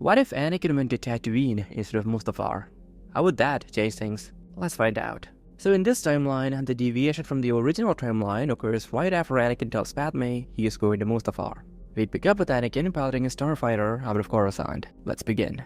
What if Anakin went to Tatooine instead of Mustafar? How would that change things? Let's find out. So in this timeline, the deviation from the original timeline occurs right after Anakin tells Padme he is going to Mustafar. We pick up with Anakin piloting a starfighter out of Coruscant. Let's begin.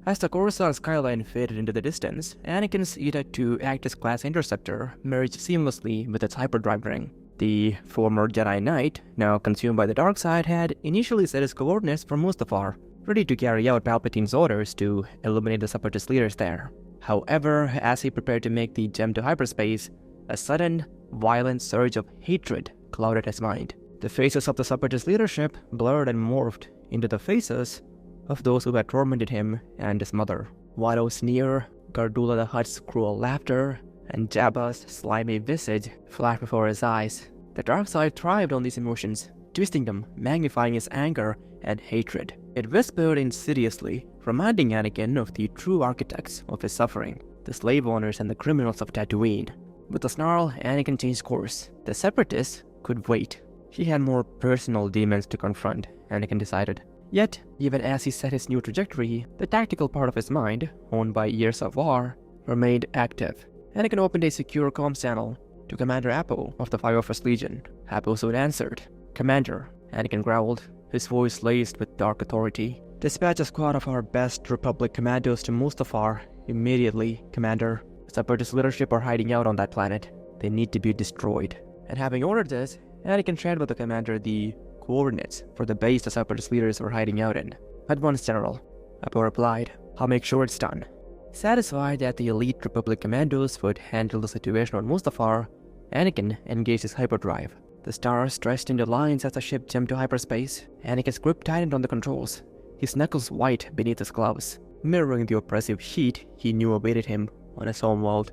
As the Coruscant skyline faded into the distance, Anakin's Hutt to act as class interceptor merged seamlessly with its hyperdrive ring. The former Jedi Knight, now consumed by the dark side, had initially set his coordinates for Mustafar, ready to carry out Palpatine's orders to eliminate the Separatist leaders there. However, as he prepared to make the jump to hyperspace, a sudden, violent surge of hatred clouded his mind. The faces of the Separatist leadership blurred and morphed into the faces of those who had tormented him and his mother. Watto's sneer, Gardula the Hutt's cruel laughter, and Jabba's slimy visage flashed before his eyes. The dark side thrived on these emotions, twisting them, magnifying his anger and hatred. It whispered insidiously, reminding Anakin of the true architects of his suffering, the slave owners and the criminals of Tatooine. With a snarl, Anakin changed course. The Separatists could wait. He had more personal demons to confront, Anakin decided. Yet, even as he set his new trajectory, the tactical part of his mind, honed by years of war, remained active. Anakin opened a secure comms channel to Commander Appo of the 501st Legion. Appo soon answered. "Commander," Anakin growled, his voice laced with dark authority. "Dispatch a squad of our best Republic commandos to Mustafar immediately, Commander. The Separatist leadership are hiding out on that planet. They need to be destroyed." And having ordered this, Anakin shared with the commander the coordinates for the base the Separatist leaders were hiding out in. "At once, General," Appo replied. "I'll make sure it's done." Satisfied that the elite Republic commandos would handle the situation on Mustafar, Anakin engaged his hyperdrive. The stars stretched into lines as the ship jumped to hyperspace. Anakin's grip tightened on the controls, his knuckles white beneath his gloves, mirroring the oppressive heat he knew awaited him on his home world.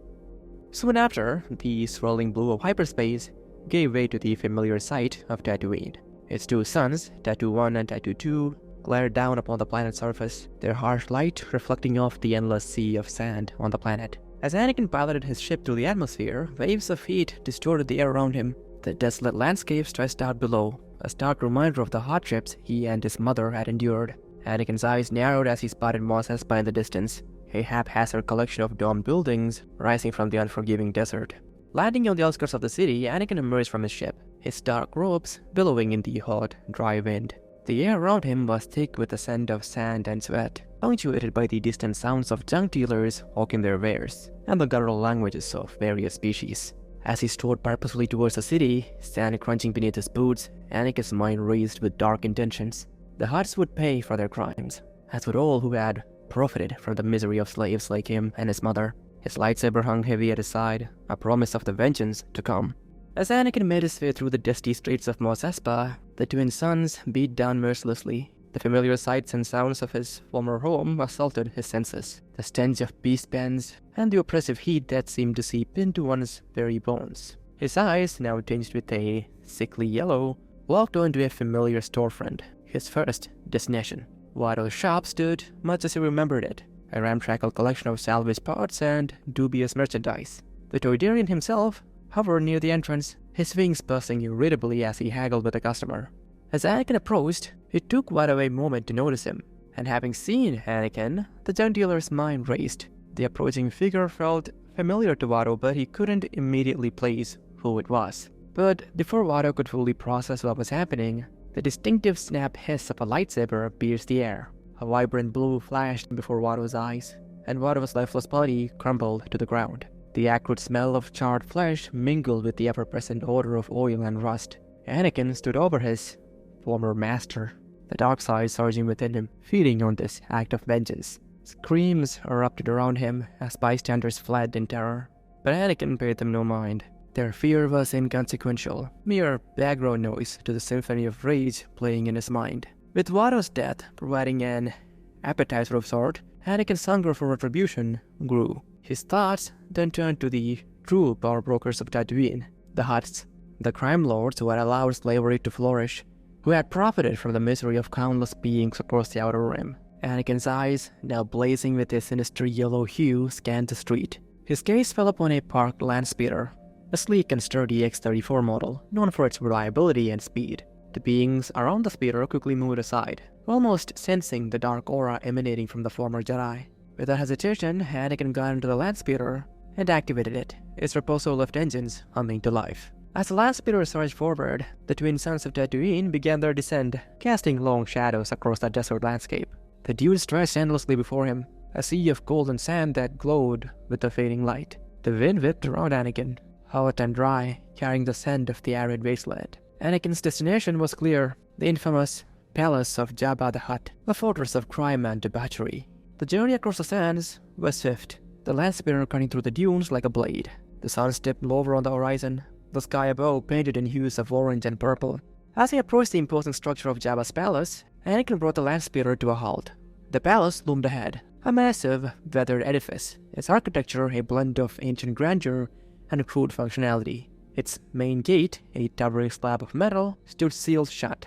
Soon after, the swirling blue of hyperspace gave way to the familiar sight of Tatooine. Its two suns, Tattoo 1 and Tattoo 2, glared down upon the planet's surface, their harsh light reflecting off the endless sea of sand on the planet. As Anakin piloted his ship through the atmosphere, waves of heat distorted the air around him. The desolate landscape stretched out below, a stark reminder of the hardships he and his mother had endured. Anakin's eyes narrowed as he spotted Mos Espa in the distance, a haphazard collection of domed buildings rising from the unforgiving desert. Landing on the outskirts of the city, Anakin emerged from his ship, his dark robes billowing in the hot, dry wind. The air around him was thick with the scent of sand and sweat, punctuated by the distant sounds of junk dealers hawking their wares, and the guttural languages of various species. As he strode purposefully towards the city, sand crunching beneath his boots, Anakin's mind raced with dark intentions. The Hutts would pay for their crimes, as would all who had profited from the misery of slaves like him and his mother. His lightsaber hung heavy at his side, a promise of the vengeance to come. As Anakin made his way through the dusty streets of Mos Espa, the twin suns beat down mercilessly. The familiar sights and sounds of his former home assaulted his senses. The stench of beast pens and the oppressive heat that seemed to seep into one's very bones. His eyes, now tinged with a sickly yellow, walked onto a familiar storefront, his first destination. Watto's shop stood much as he remembered it, a ramshackle collection of salvaged parts and dubious merchandise. The Toydarian himself hovered near the entrance, his wings buzzing irritably as he haggled with a customer. As Anakin approached, it took Watto a moment to notice him, and having seen Anakin, the junk dealer's mind raced. The approaching figure felt familiar to Watto, but he couldn't immediately place who it was. But before Watto could fully process what was happening, the distinctive snap hiss of a lightsaber pierced the air. A vibrant blue flashed before Watto's eyes, and Watto's lifeless body crumpled to the ground. The acrid smell of charred flesh mingled with the ever-present odor of oil and rust. Anakin stood over his former master, the dark side surging within him, feeding on this act of vengeance. Screams erupted around him as bystanders fled in terror, but Anakin paid them no mind. Their fear was inconsequential, mere background noise to the symphony of rage playing in his mind. With Watto's death providing an appetizer of sort, Anakin's hunger for retribution grew. His thoughts then turned to the true power brokers of Tatooine, the Hutts, the crime lords who had allowed slavery to flourish, who had profited from the misery of countless beings across the Outer Rim. Anakin's eyes, now blazing with a sinister yellow hue, scanned the street. His gaze fell upon a parked land speeder, a sleek and sturdy X-34 model, known for its reliability and speed. The beings around the speeder quickly moved aside, almost sensing the dark aura emanating from the former Jedi. Without hesitation, Anakin got into the land speeder and activated it, its repulsor lift engines humming to life. As the land speeder surged forward, the twin sons of Tatooine began their descent, casting long shadows across the desert landscape. The dunes stretched endlessly before him, a sea of golden sand that glowed with the fading light. The wind whipped around Anakin, hot and dry, carrying the scent of the arid wasteland. Anakin's destination was clear, the infamous palace of Jabba the Hutt, a fortress of crime and debauchery. The journey across the sands was swift, the land speeder cutting through the dunes like a blade. The sun stepped lower on the horizon, the sky above painted in hues of orange and purple. As he approached the imposing structure of Jabba's palace, Anakin brought the land speeder to a halt. The palace loomed ahead, a massive, weathered edifice, its architecture a blend of ancient grandeur and crude functionality. Its main gate, a towering slab of metal, stood sealed shut.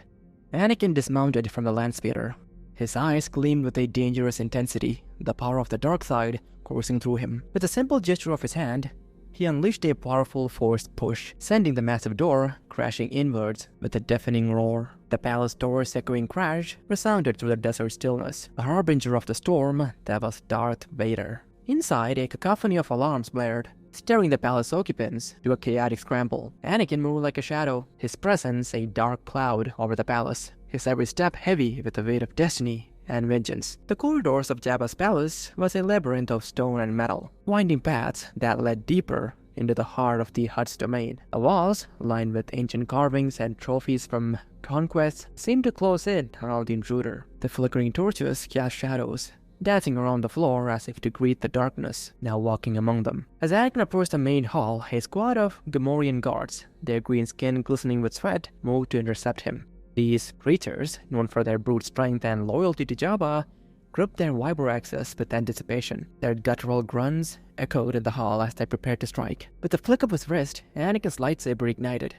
Anakin dismounted from the land speeder. His eyes gleamed with a dangerous intensity, the power of the dark side coursing through him. With a simple gesture of his hand, he unleashed a powerful forced push, sending the massive door crashing inwards with a deafening roar. The palace door's echoing crash resounded through the desert stillness, a harbinger of the storm that was Darth Vader. Inside, a cacophony of alarms blared, stirring the palace occupants to a chaotic scramble. Anakin moved like a shadow, his presence a dark cloud over the palace, his every step heavy with the weight of destiny and vengeance. The corridors of Jabba's palace was a labyrinth of stone and metal, winding paths that led deeper into the heart of the Hutt's domain. The walls, lined with ancient carvings and trophies from conquests, seemed to close in around the intruder. The flickering torches cast shadows, dancing around the floor as if to greet the darkness now walking among them. As Anakin approached the main hall, a squad of Gamorrean guards, their green skin glistening with sweat, moved to intercept him. These creatures, known for their brute strength and loyalty to Jabba, gripped their vibroaxes with anticipation. Their guttural grunts echoed in the hall as they prepared to strike. With the flick of his wrist, Anakin's lightsaber ignited,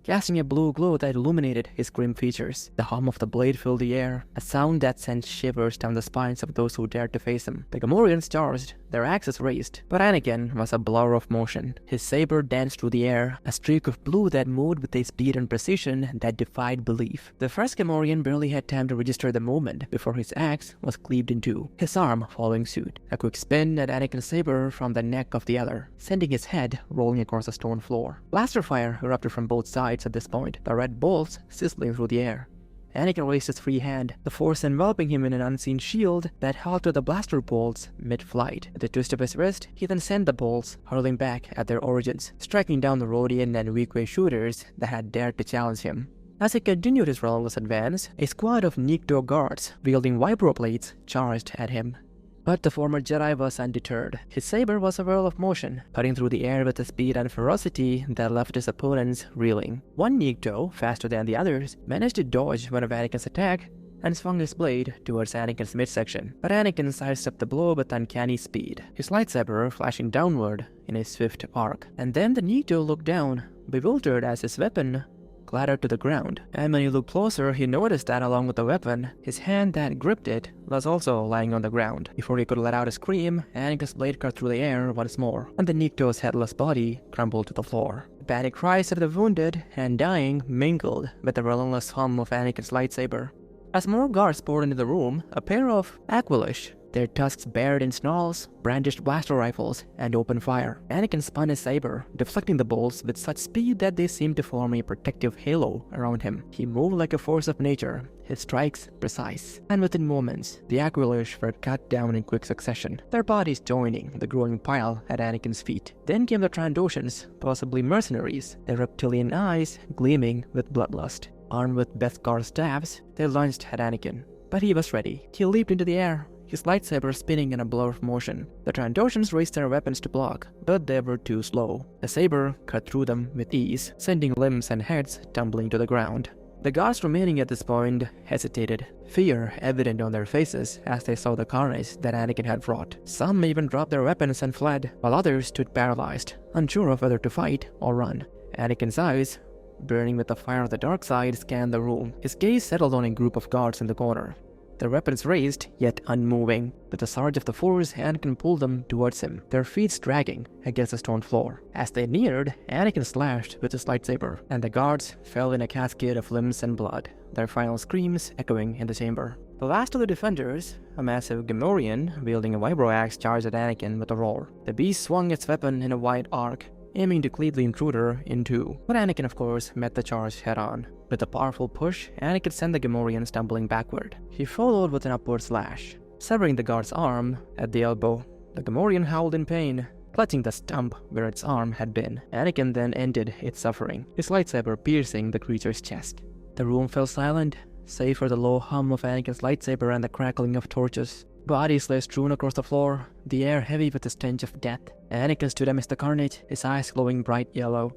casting a blue glow that illuminated his grim features. The hum of the blade filled the air, a sound that sent shivers down the spines of those who dared to face him. The Gamorreans charged, their axes raised, but Anakin was a blur of motion. His saber danced through the air, a streak of blue that moved with a speed and precision that defied belief. The first Gamorrean barely had time to register the movement before his axe was cleaved in two, his arm following suit. A quick spin at Anakin's saber from the neck of the other, sending his head rolling across the stone floor. Blaster fire erupted from both sides at this point, the red bolts sizzling through the air. Anakin raised his free hand, the force enveloping him in an unseen shield that halted the blaster bolts mid-flight. With a twist of his wrist, he then sent the bolts hurling back at their origins, striking down the Rodian and Weequay shooters that had dared to challenge him. As he continued his relentless advance, a squad of Nikto guards, wielding vibroblades, charged at him. But the former Jedi was undeterred. His saber was a whirl of motion, cutting through the air with a speed and ferocity that left his opponents reeling. One Nikto, faster than the others, managed to dodge one of Anakin's attack and swung his blade towards Anakin's midsection. But Anakin sidestepped the blow with uncanny speed, his lightsaber flashing downward in a swift arc. And then the Nikto looked down, bewildered as his weapon clattered to the ground. And when he looked closer, he noticed that along with the weapon, his hand that gripped it was also lying on the ground. Before he could let out a scream, Anakin's blade cut through the air once more, and the Nikto's headless body crumbled to the floor. The panic cries of the wounded and dying mingled with the relentless hum of Anakin's lightsaber. As more guards poured into the room, a pair of Aquilish, their tusks bared in snarls, brandished blaster rifles, and opened fire. Anakin spun his saber, deflecting the bolts with such speed that they seemed to form a protective halo around him. He moved like a force of nature, his strikes precise. And within moments, the Aquilish were cut down in quick succession, their bodies joining the growing pile at Anakin's feet. Then came the Trandoshans, possibly mercenaries, their reptilian eyes gleaming with bloodlust. Armed with Beskar staffs, they lunged at Anakin. But he was ready. He leaped into the air, his lightsaber spinning in a blur of motion. The Trandoshans raised their weapons to block, but they were too slow. The saber cut through them with ease, sending limbs and heads tumbling to the ground. The guards remaining at this point hesitated, fear evident on their faces as they saw the carnage that Anakin had wrought. Some even dropped their weapons and fled, while others stood paralyzed, unsure of whether to fight or run. Anakin's eyes, burning with the fire of the dark side, scanned the room. His gaze settled on a group of guards in the corner. their weapons raised, yet unmoving. With a surge of the Force, Anakin pulled them towards him, their feet dragging against the stone floor. As they neared, Anakin slashed with his lightsaber, and the guards fell in a cascade of limbs and blood, their final screams echoing in the chamber. The last of the defenders, a massive Gamorrean wielding a vibro axe, charged at Anakin with a roar. The beast swung its weapon in a wide arc, aiming to cleave the intruder in two. But Anakin, of course, met the charge head-on. With a powerful push, Anakin sent the Gamorrean stumbling backward. He followed with an upward slash, severing the guard's arm at the elbow. The Gamorrean howled in pain, clutching the stump where its arm had been. Anakin then ended its suffering, his lightsaber piercing the creature's chest. The room fell silent, save for the low hum of Anakin's lightsaber and the crackling of torches. Bodies lay strewn across the floor, the air heavy with the stench of death. Anakin stood amidst the carnage, his eyes glowing bright yellow.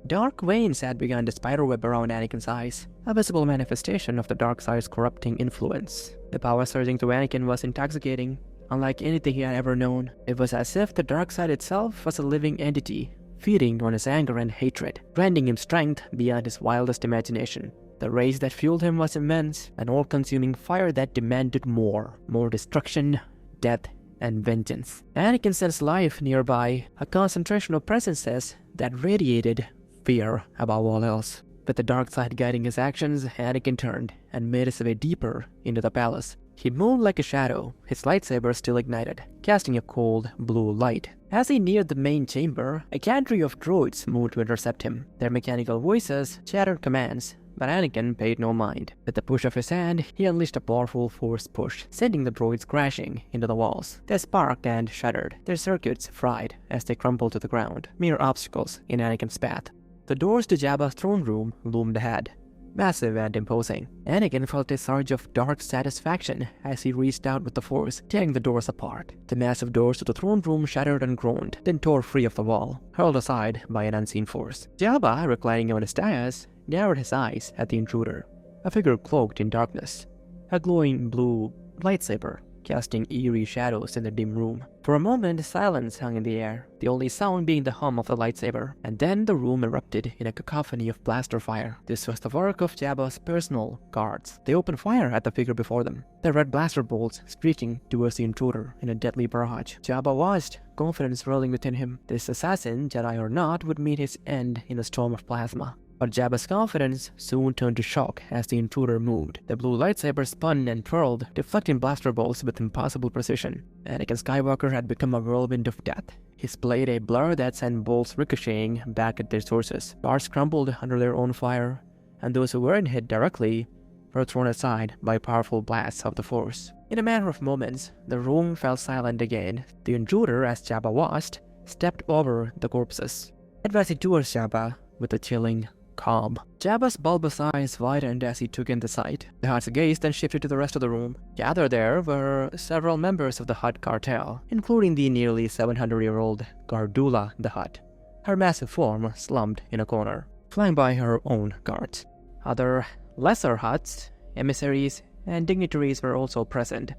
Dark veins had begun to spiderweb around Anakin's eyes, a visible manifestation of the dark side's corrupting influence. The power surging through Anakin was intoxicating, unlike anything he had ever known. It was as if the dark side itself was a living entity, feeding on his anger and hatred, granting him strength beyond his wildest imagination. The rage that fueled him was immense, an all-consuming fire that demanded more destruction, death, and vengeance. Anakin sensed life nearby, a concentration of presences that radiated fear above all else. With the dark side guiding his actions, Anakin turned and made his way deeper into the palace. He moved like a shadow, his lightsaber still ignited, casting a cold, blue light. As he neared the main chamber, a cadre of droids moved to intercept him. Their mechanical voices chattered commands, but Anakin paid no mind. With the push of his hand, he unleashed a powerful force push, sending the droids crashing into the walls. They sparked and shuddered, their circuits fried as they crumpled to the ground, mere obstacles in Anakin's path. The doors to Jabba's throne room loomed ahead, massive and imposing. Anakin felt a surge of dark satisfaction as he reached out with the Force, tearing the doors apart. The massive doors to the throne room shattered and groaned, then tore free of the wall, hurled aside by an unseen force. Jabba, reclining on his dais, narrowed his eyes at the intruder, a figure cloaked in darkness, a glowing blue lightsaber casting eerie shadows in the dim room. For a moment, silence hung in the air, the only sound being the hum of the lightsaber, and then the room erupted in a cacophony of blaster fire. This was the work of Jabba's personal guards. They opened fire at the figure before them, their red blaster bolts screeching towards the intruder in a deadly barrage. Jabba watched, confidence swirling within him. This assassin, Jedi or not, would meet his end in a storm of plasma. But Jabba's confidence soon turned to shock as the intruder moved. The blue lightsaber spun and twirled, deflecting blaster bolts with impossible precision. Anakin Skywalker had become a whirlwind of death, his blade a blur that sent bolts ricocheting back at their sources. Guards crumbled under their own fire, and those who weren't hit directly were thrown aside by powerful blasts of the Force. In a matter of moments, the room fell silent again. The intruder, as Jabba watched, stepped over the corpses, advancing towards Jabba with a chilling calm. Jabba's bulbous eyes widened as he took in the sight. The Hutt's gaze then shifted to the rest of the room. Gathered there were several members of the Hutt cartel, including the nearly 700-year-old Gardula the Hutt, her massive form slumped in a corner, flanked by her own guards. Other lesser Hutts, emissaries, and dignitaries were also present,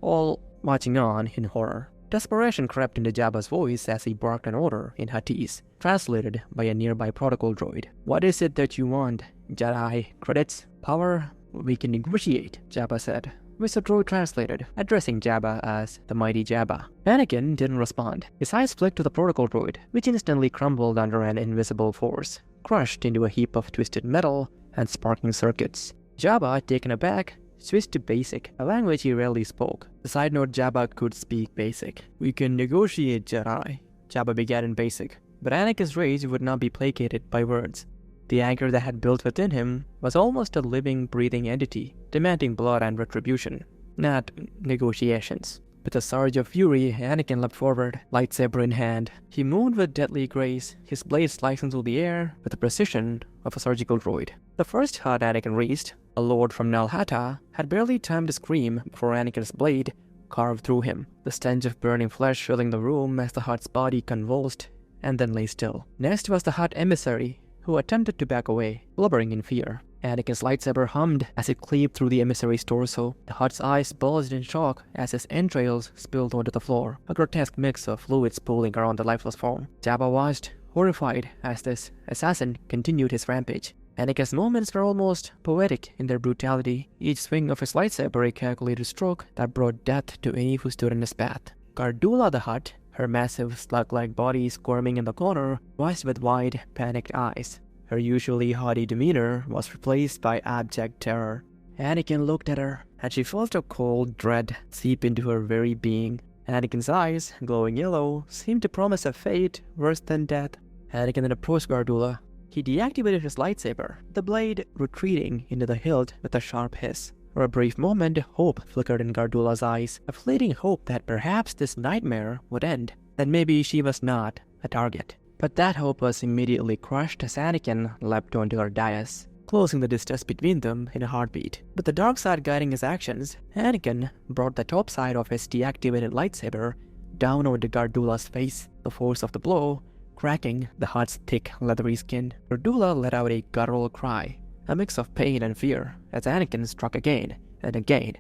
all watching on in horror. Desperation crept into Jabba's voice as he barked an order in Huttese, translated by a nearby protocol droid. "What is it that you want? Jedi credits? Power? We can negotiate," Jabba said, which the droid translated, addressing Jabba as the mighty Jabba. Anakin didn't respond. His eyes flicked to the protocol droid, which instantly crumbled under an invisible force, crushed into a heap of twisted metal and sparking circuits. Jabba, taken aback, switched to Basic, a language he rarely spoke. The side note, Jabba could speak Basic. "We can negotiate, Jedi," Jabba began in Basic, but Anakin's rage would not be placated by words. The anger that had built within him was almost a living, breathing entity, demanding blood and retribution, not negotiations. With a surge of fury, Anakin leapt forward, lightsaber in hand. He moved with deadly grace, his blade slicing through the air with the precision of a surgical droid. The first Hutt Anakin reached, a lord from Nal Hutta, had barely time to scream before Anakin's blade carved through him, the stench of burning flesh filling the room as the Hutt's body convulsed and then lay still. Next was the Hutt emissary, who attempted to back away, blubbering in fear. Anakin's lightsaber hummed as it cleaved through the emissary's torso. The Hutt's eyes bulged in shock as his entrails spilled onto the floor, a grotesque mix of fluids pooling around the lifeless form. Jabba watched, horrified, as this assassin continued his rampage. Anakin's moments were almost poetic in their brutality, each swing of his lightsaber a calculated stroke that brought death to any who stood in his path. Gardulla the Hutt, her massive slug-like body squirming in the corner, watched with wide, panicked eyes. Her usually haughty demeanor was replaced by abject terror. Anakin looked at her, and she felt a cold dread seep into her very being. Anakin's eyes, glowing yellow, seemed to promise a fate worse than death. Anakin then approached Gardulla. He deactivated his lightsaber, the blade retreating into the hilt with a sharp hiss. For a brief moment, hope flickered in Gardulla's eyes, a fleeting hope that perhaps this nightmare would end, that maybe she was not a target. But that hope was immediately crushed as Anakin leapt onto her dais, closing the distance between them in a heartbeat. With the dark side guiding his actions, Anakin brought the top side of his deactivated lightsaber down onto Gardulla's face, the force of the blow cracking the Hutt's thick, leathery skin. Gardulla let out a guttural cry, a mix of pain and fear, as Anakin struck again, and again,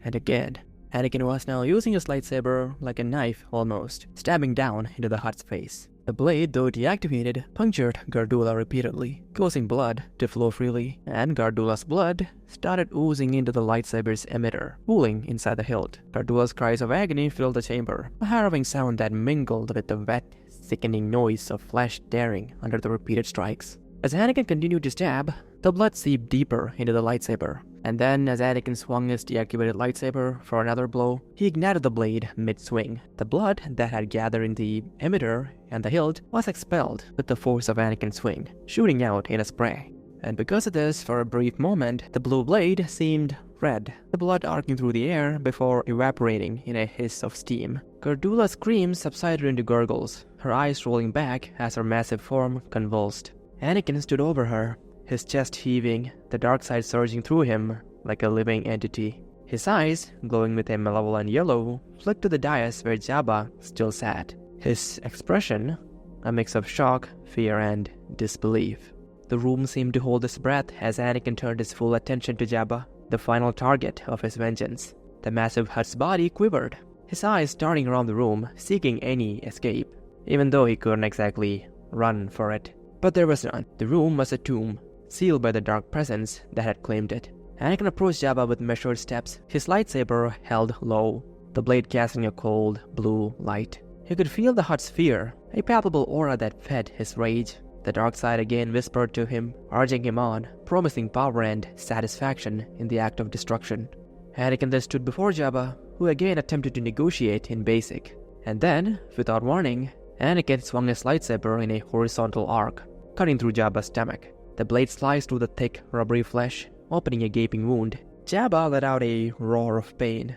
and again. Anakin was now using his lightsaber like a knife almost, stabbing down into the Hutt's face. The blade, though deactivated, punctured Gardulla repeatedly, causing blood to flow freely, and Gardulla's blood started oozing into the lightsaber's emitter, pooling inside the hilt. Gardulla's cries of agony filled the chamber, a harrowing sound that mingled with the wet, sickening noise of flesh tearing under the repeated strikes. As Anakin continued to stab, the blood seeped deeper into the lightsaber, and then as Anakin swung his deactivated lightsaber for another blow, he ignited the blade mid-swing. The blood that had gathered in the emitter and the hilt was expelled with the force of Anakin's swing, shooting out in a spray. And because of this, for a brief moment, the blue blade seemed red, the blood arcing through the air before evaporating in a hiss of steam. Gardulla's screams subsided into gurgles, her eyes rolling back as her massive form convulsed. Anakin stood over her, his chest heaving, the dark side surging through him like a living entity. His eyes, glowing with a malevolent yellow, flicked to the dais where Jabba still sat. His expression, a mix of shock, fear, and disbelief. The room seemed to hold its breath as Anakin turned his full attention to Jabba, the final target of his vengeance. The massive Hutt's body quivered, his eyes darting around the room, seeking any escape, even though he couldn't exactly run for it. But there was none. The room was a tomb, sealed by the dark presence that had claimed it. Anakin approached Jabba with measured steps, his lightsaber held low, the blade casting a cold, blue light. He could feel the Hutt's fear, a palpable aura that fed his rage. The dark side again whispered to him, urging him on, promising power and satisfaction in the act of destruction. Anakin then stood before Jabba, who again attempted to negotiate in basic. And then, without warning, Anakin swung his lightsaber in a horizontal arc, cutting through Jabba's stomach. The blade sliced through the thick, rubbery flesh, opening a gaping wound. Jabba let out a roar of pain,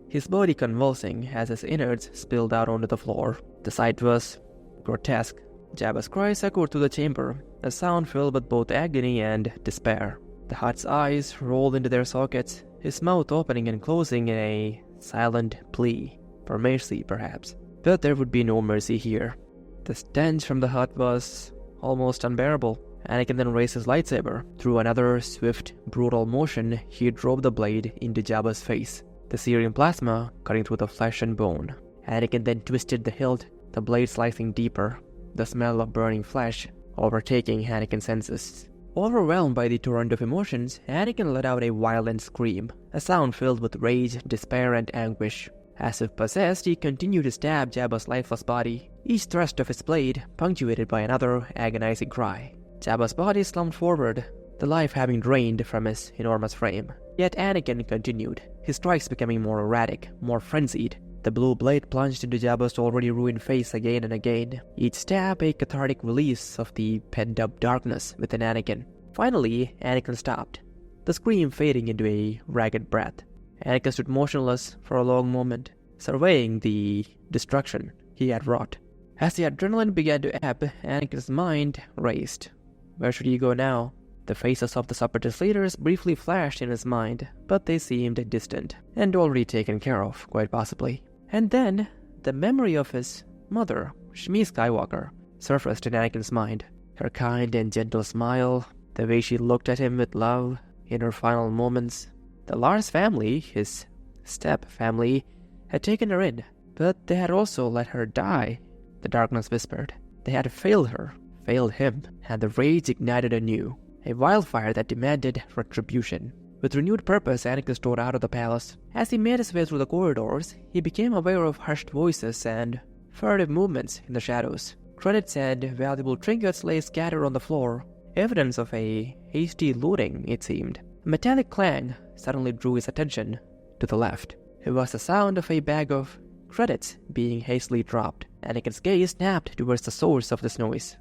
his body convulsing as his innards spilled out onto the floor. The sight was grotesque. Jabba's cries echoed through the chamber, a sound filled with both agony and despair. The Hutt's eyes rolled into their sockets, his mouth opening and closing in a silent plea, for mercy perhaps. But there would be no mercy here. The stench from the Hutt was almost unbearable. Anakin then raised his lightsaber. Through another swift, brutal motion, he drove the blade into Jabba's face, the searing plasma cutting through the flesh and bone. Anakin then twisted the hilt, the blade slicing deeper, the smell of burning flesh overtaking Anakin's senses. Overwhelmed by the torrent of emotions, Anakin let out a violent scream, a sound filled with rage, despair, and anguish. As if possessed, he continued to stab Jabba's lifeless body, each thrust of his blade punctuated by another agonizing cry. Jabba's body slumped forward, the life having drained from his enormous frame. Yet Anakin continued, his strikes becoming more erratic, more frenzied. The blue blade plunged into Jabba's already ruined face again and again, each stab a cathartic release of the pent-up darkness within Anakin. Finally, Anakin stopped, the scream fading into a ragged breath. Anakin stood motionless for a long moment, surveying the destruction he had wrought. As the adrenaline began to ebb, Anakin's mind raced. Where should he go now? The faces of the Separatist leaders briefly flashed in his mind, but they seemed distant, and already taken care of, quite possibly. And then, the memory of his mother, Shmi Skywalker, surfaced in Anakin's mind. Her kind and gentle smile, the way she looked at him with love in her final moments. The Lars family, his step-family, had taken her in, but they had also let her die, the darkness whispered. They had failed her, failed him, and the rage ignited anew. a wildfire that demanded retribution. With renewed purpose, Anakin strode out of the palace. As he made his way through the corridors, he became aware of hushed voices and furtive movements in the shadows. Credits and valuable trinkets lay scattered on the floor, evidence of a hasty looting, it seemed. A metallic clang suddenly drew his attention to the left. It was the sound of a bag of credits being hastily dropped. Anakin's gaze snapped towards the source of this noise.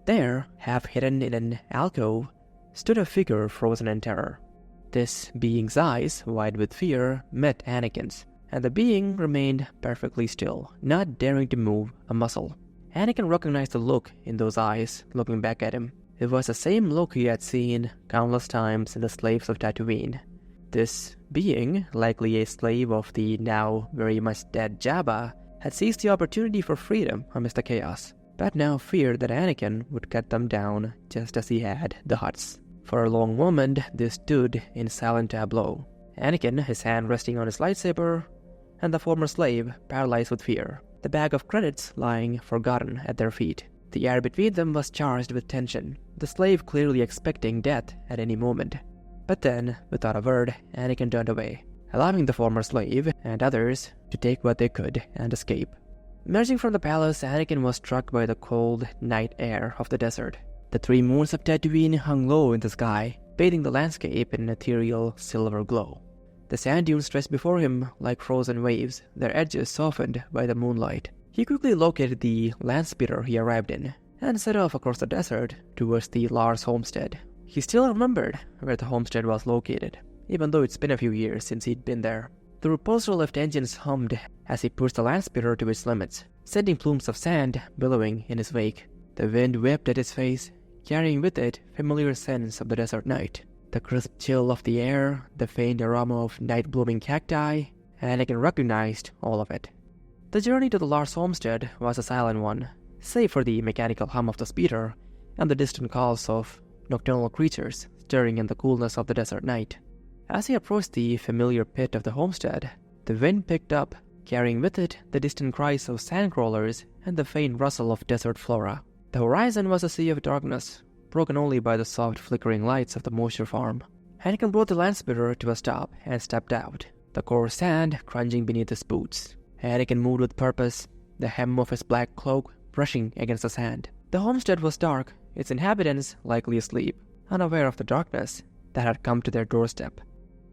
There, half hidden in an alcove, stood a figure frozen in terror. This being's eyes, wide with fear, met Anakin's, and the being remained perfectly still, not daring to move a muscle. Anakin recognized the look in those eyes, looking back at him. It was the same look he had seen countless times in the slaves of Tatooine. This being, likely a slave of the now very much dead Jabba, had seized the opportunity for freedom amidst the chaos, but now feared that Anakin would cut them down just as he had the Hutts. For a long moment, they stood in silent tableau. Anakin, his hand resting on his lightsaber, and the former slave, paralyzed with fear, the bag of credits lying forgotten at their feet. The air between them was charged with tension, the slave clearly expecting death at any moment. But then, without a word, Anakin turned away, allowing the former slave and others to take what they could and escape. Emerging from the palace, Anakin was struck by the cold night air of the desert. The 3 moons of Tatooine hung low in the sky, bathing the landscape in an ethereal silver glow. The sand dunes stretched before him like frozen waves, their edges softened by the moonlight. He quickly located the land speeder he arrived in, and set off across the desert towards the Lars homestead. He still remembered where the homestead was located, even though it's been a few years since he'd been there. The repulsor lift engines hummed as he pushed the land speeder to its limits, sending plumes of sand billowing in his wake. The wind whipped at his face, carrying with it familiar scents of the desert night. The crisp chill of the air, the faint aroma of night-blooming cacti, Anakin recognized all of it. The journey to the Lars homestead was a silent one, save for the mechanical hum of the speeder and the distant calls of nocturnal creatures stirring in the coolness of the desert night. As he approached the familiar pit of the homestead, the wind picked up, carrying with it the distant cries of sandcrawlers and the faint rustle of desert flora. The horizon was a sea of darkness, broken only by the soft flickering lights of the moisture farm. Anakin brought the land speeder to a stop and stepped out, the coarse sand crunching beneath his boots. Anakin moved with purpose, the hem of his black cloak brushing against the sand. The homestead was dark, its inhabitants likely asleep, unaware of the darkness that had come to their doorstep.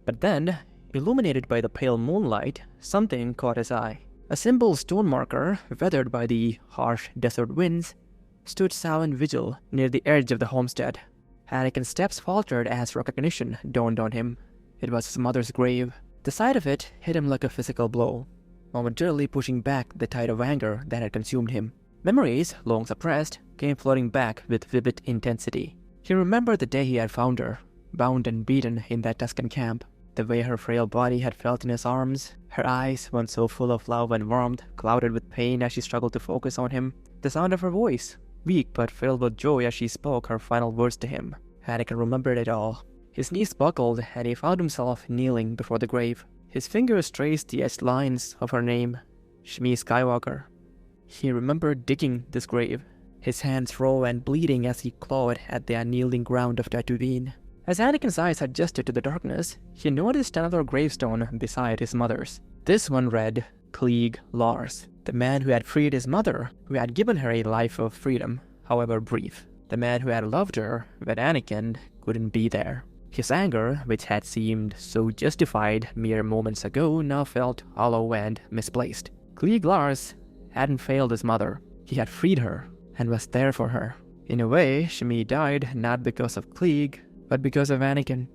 But then, illuminated by the pale moonlight, something caught his eye. A simple stone marker, weathered by the harsh desert winds, stood silent vigil near the edge of the homestead. Anakin's steps faltered as recognition dawned on him. It was his mother's grave. The sight of it hit him like a physical blow, momentarily pushing back the tide of anger that had consumed him. Memories, long suppressed, came flooding back with vivid intensity. He remembered the day he had found her, bound and beaten in that Tuscan camp. The way her frail body had felt in his arms, her eyes, once so full of love and warmth, clouded with pain as she struggled to focus on him. The sound of her voice, weak but filled with joy as she spoke her final words to him. Anakin remembered it all. His knees buckled and he found himself kneeling before the grave. His fingers traced the etched lines of her name, Shmi Skywalker. He remembered digging this grave, his hands raw and bleeding as he clawed at the unyielding ground of Tatooine. As Anakin's eyes adjusted to the darkness, he noticed another gravestone beside his mother's. This one read, Cliegg Lars, the man who had freed his mother, who had given her a life of freedom, however brief. The man who had loved her, but Anakin couldn't be there. His anger, which had seemed so justified mere moments ago, now felt hollow and misplaced. Cliegg Lars hadn't failed his mother. He had freed her, and was there for her. In a way, Shmi died not because of Cliegg, but because of Anakin.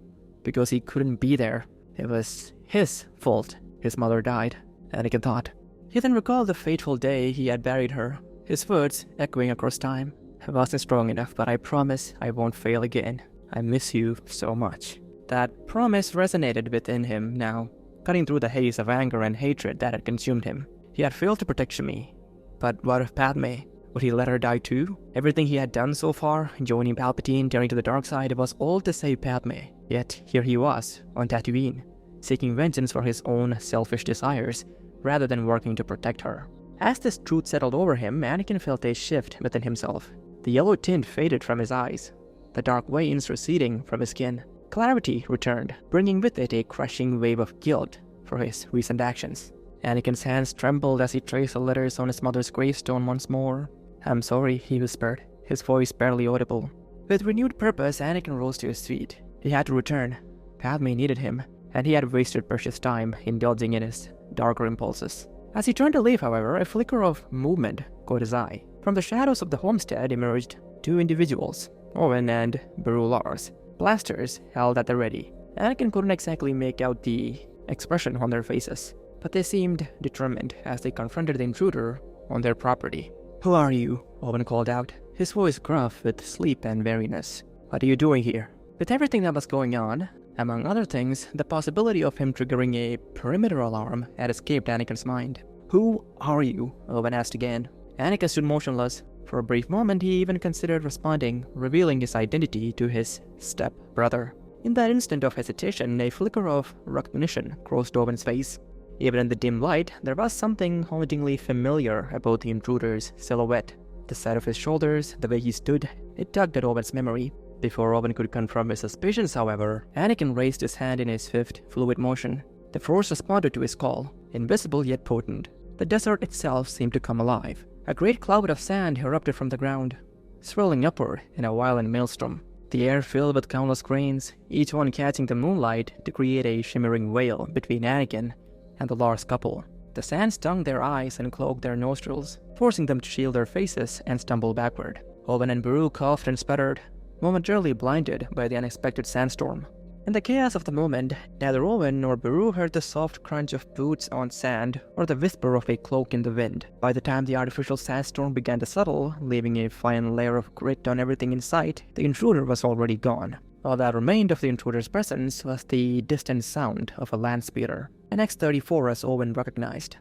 Because he couldn't be there. It was his fault his mother died, Anakin thought. He then recalled the fateful day he had buried her, his words echoing across time. I wasn't strong enough, but I promise I won't fail again. I miss you so much. That promise resonated within him now, cutting through the haze of anger and hatred that had consumed him. He had failed to protect Shmi. But what of Padme? Would he let her die too? Everything he had done so far, joining Palpatine, turning to the dark side, was all to save Padme. Yet here he was, on Tatooine, seeking vengeance for his own selfish desires, rather than working to protect her. As this truth settled over him, Anakin felt a shift within himself. The yellow tint faded from his eyes. the dark veins receding from his skin. Clarity returned, bringing with it a crushing wave of guilt for his recent actions. Anakin's hands trembled as he traced the letters on his mother's gravestone once more. "I'm sorry," he whispered, his voice barely audible. With renewed purpose, Anakin rose to his feet. He had to return. Padme needed him, and he had wasted precious time indulging in his darker impulses. As he turned to leave, however, a flicker of movement caught his eye. From the shadows of the homestead emerged two individuals, Owen and Lars, blasters held at the ready. Anakin couldn't exactly make out the expression on their faces, but they seemed determined as they confronted the intruder on their property. "Who are you?" Owen called out, his voice gruff with sleep and weariness. "What are you doing here?" With everything that was going on, among other things, the possibility of him triggering a perimeter alarm had escaped Anakin's mind. "Who are you?" Owen asked again. Anakin stood motionless. For a brief moment, he even considered responding, revealing his identity to his step-brother. In that instant of hesitation, a flicker of recognition crossed Owen's face. Even in the dim light, there was something hauntingly familiar about the intruder's silhouette. The side of his shoulders, the way he stood, it tugged at Owen's memory. Before Owen could confirm his suspicions, however, Anakin raised his hand in a swift, fluid motion. The Force responded to his call, invisible yet potent. The desert itself seemed to come alive. A great cloud of sand erupted from the ground, swirling upward in a violent maelstrom. The air filled with countless grains, each one catching the moonlight to create a shimmering veil between Anakin and the Lars couple. The sand stung their eyes and clogged their nostrils, forcing them to shield their faces and stumble backward. Owen and Beru coughed and sputtered, momentarily blinded by the unexpected sandstorm. In the chaos of the moment, neither Owen nor Beru heard the soft crunch of boots on sand or the whisper of a cloak in the wind. By the time the artificial sandstorm began to settle, leaving a fine layer of grit on everything in sight, the intruder was already gone. All that remained of the intruder's presence was the distant sound of a land speeder, an X-34 as Owen recognized.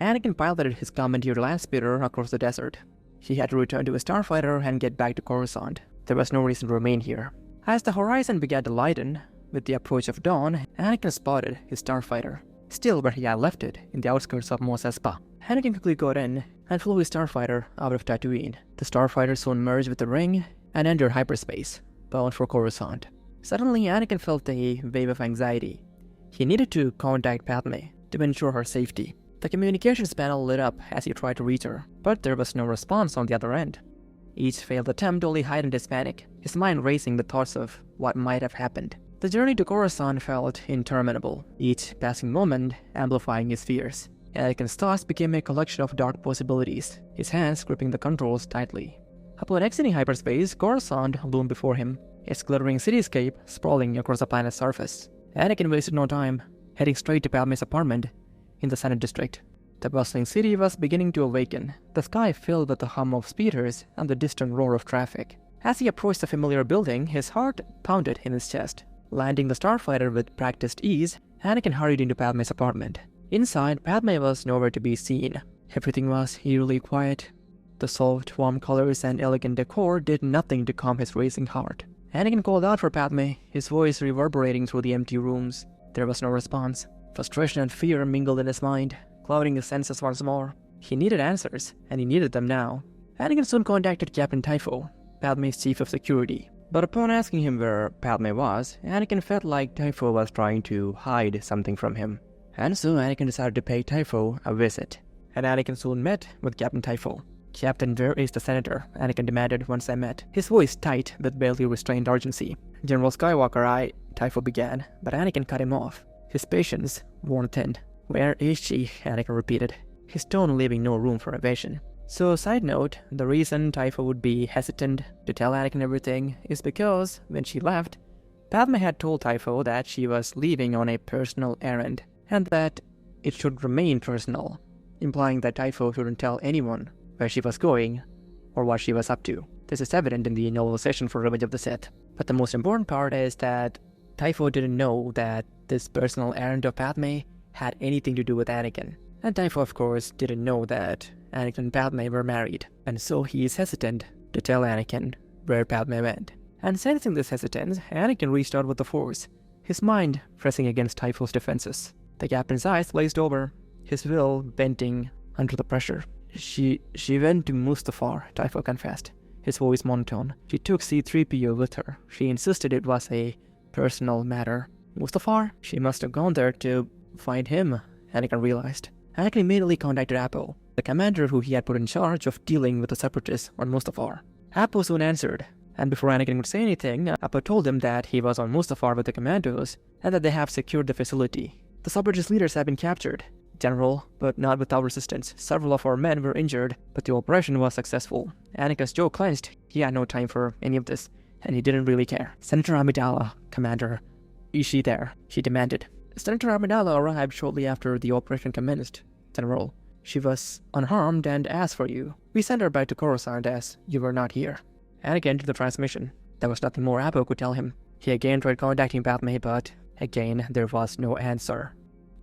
Anakin piloted his commandeered land speeder across the desert. He had to return to his starfighter and get back to Coruscant. There was no reason to remain here. As the horizon began to lighten, with the approach of dawn, Anakin spotted his starfighter, still where he had left it, in the outskirts of Mos Espa. Anakin quickly got in and flew his starfighter out of Tatooine. The starfighter soon merged with the ring and entered hyperspace, bound for Coruscant. Suddenly, Anakin felt a wave of anxiety. He needed to contact Padme to ensure her safety. The communications panel lit up as he tried to reach her, but there was no response on the other end. Each failed attempt only heightened his panic, his mind racing with thoughts of what might have happened. The journey to Coruscant felt interminable, each passing moment amplifying his fears. Anakin's thoughts became a collection of dark possibilities, his hands gripping the controls tightly. Upon exiting hyperspace, Coruscant loomed before him, its glittering cityscape sprawling across the planet's surface. Anakin wasted no time, heading straight to Padme's apartment in the Senate District. The bustling city was beginning to awaken, the sky filled with the hum of speeders and the distant roar of traffic. As he approached the familiar building, his heart pounded in his chest. Landing the starfighter with practiced ease, Anakin hurried into Padme's apartment. Inside, Padme was nowhere to be seen. Everything was eerily quiet. The soft, warm colors and elegant decor did nothing to calm his racing heart. Anakin called out for Padme, his voice reverberating through the empty rooms. There was no response. Frustration and fear mingled in his mind, clouding his senses once more. He needed answers, and he needed them now. Anakin soon contacted Captain Typho, Padme's chief of security. But upon asking him where Padme was, Anakin felt like Typho was trying to hide something from him. And so Anakin decided to pay Typho a visit. And Anakin soon met with Captain Typho. "Captain, where is the senator?" Anakin demanded once they met, his voice tight with barely restrained urgency. "General Skywalker, Typho began, but Anakin cut him off, his patience worn thin. "Where is she?" Anakin repeated, his tone leaving no room for evasion. So, side note, the reason Typho would be hesitant to tell Anakin everything is because, when she left, Padme had told Typho that she was leaving on a personal errand, and that it should remain personal, implying that Typho shouldn't tell anyone where she was going or what she was up to. This is evident in the novelization for Revenge of the Sith. But the most important part is that Typho didn't know that this personal errand of Padme had anything to do with Anakin. And Typho, of course, didn't know that Anakin and Padme were married, and so he is hesitant to tell Anakin where Padme went. And sensing this hesitance, Anakin reached out with the Force, his mind pressing against Typho's defenses. The captain's eyes glazed over, his will bending under the pressure. She went to Mustafar," Typho confessed, his voice monotone. She took C-3PO with her. She insisted it was a personal matter. Mustafar? She must have gone there to find him, Anakin realized. Anakin immediately contacted Apo, the commander who he had put in charge of dealing with the separatists on Mustafar. Apo soon answered, and before Anakin could say anything, Apo told him that he was on Mustafar with the commandos and that they have secured the facility. The separatist leaders have been captured, General, but not without resistance. Several of our men were injured, but the operation was successful. Anakin's jaw clenched. He had no time for any of this, and he didn't really care. Senator Amidala, Commander, is she there? She demanded. Senator Amidala arrived shortly after the operation commenced, General. She was unharmed and asked for you. We sent her back to Coruscant as you were not here. Anakin entered the transmission. There was nothing more Apo could tell him. He again tried contacting Padme, but again there was no answer.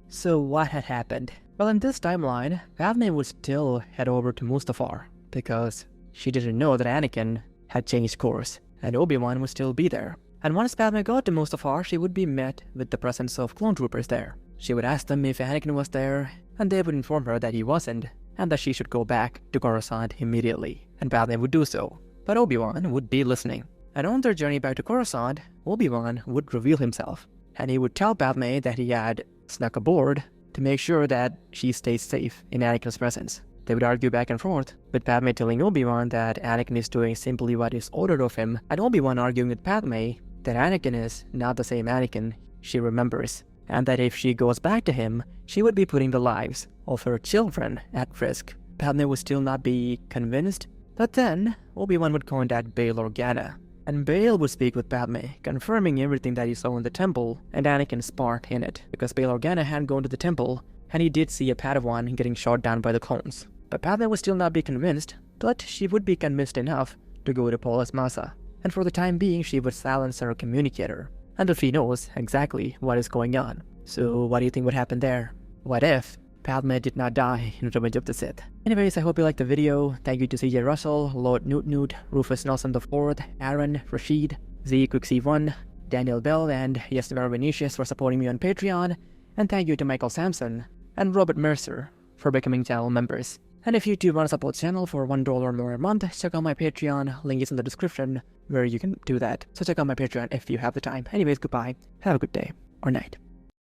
So what had happened? Well, in this timeline, Padme would still head over to Mustafar, because she didn't know that Anakin had changed course, and Obi-Wan would still be there. And once Padme got to Mustafar, she would be met with the presence of clone troopers there. She would ask them if Anakin was there, and they would inform her that he wasn't, and that she should go back to Coruscant immediately, and Padme would do so. But Obi-Wan would be listening. And on their journey back to Coruscant, Obi-Wan would reveal himself, and he would tell Padme that he had snuck aboard to make sure that she stays safe in Anakin's presence. They would argue back and forth, with Padme telling Obi-Wan that Anakin is doing simply what is ordered of him, and Obi-Wan arguing with Padme that Anakin is not the same Anakin she remembers, and that if she goes back to him, she would be putting the lives of her children at risk. Padme would still not be convinced, but then Obi-Wan would contact Bail Organa, and Bail would speak with Padme, confirming everything that he saw in the temple and Anakin's part in it, because Bail Organa had gone to the temple, and he did see a Padawan getting shot down by the clones. But Padme would still not be convinced, but she would be convinced enough to go to Polis Massa, and for the time being she would silence her communicator, until she knows exactly what is going on. So what do you think would happen there? What if Padme did not die in Revenge of the Sith? Anyways, I hope you liked the video. Thank you to CJ Russell, Lord Newt, Rufus Nelson IV, Aaron, Rashid, Z Quick C1, Daniel Bell, and Yesver Vinicius for supporting me on Patreon, and thank you to Michael Sampson and Robert Mercer for becoming channel members. And if you too want to support the channel for $1 or more a month, check out my Patreon, link is in the description where you can do that. So check out my Patreon if you have the time. Anyways, goodbye, have a good day or night.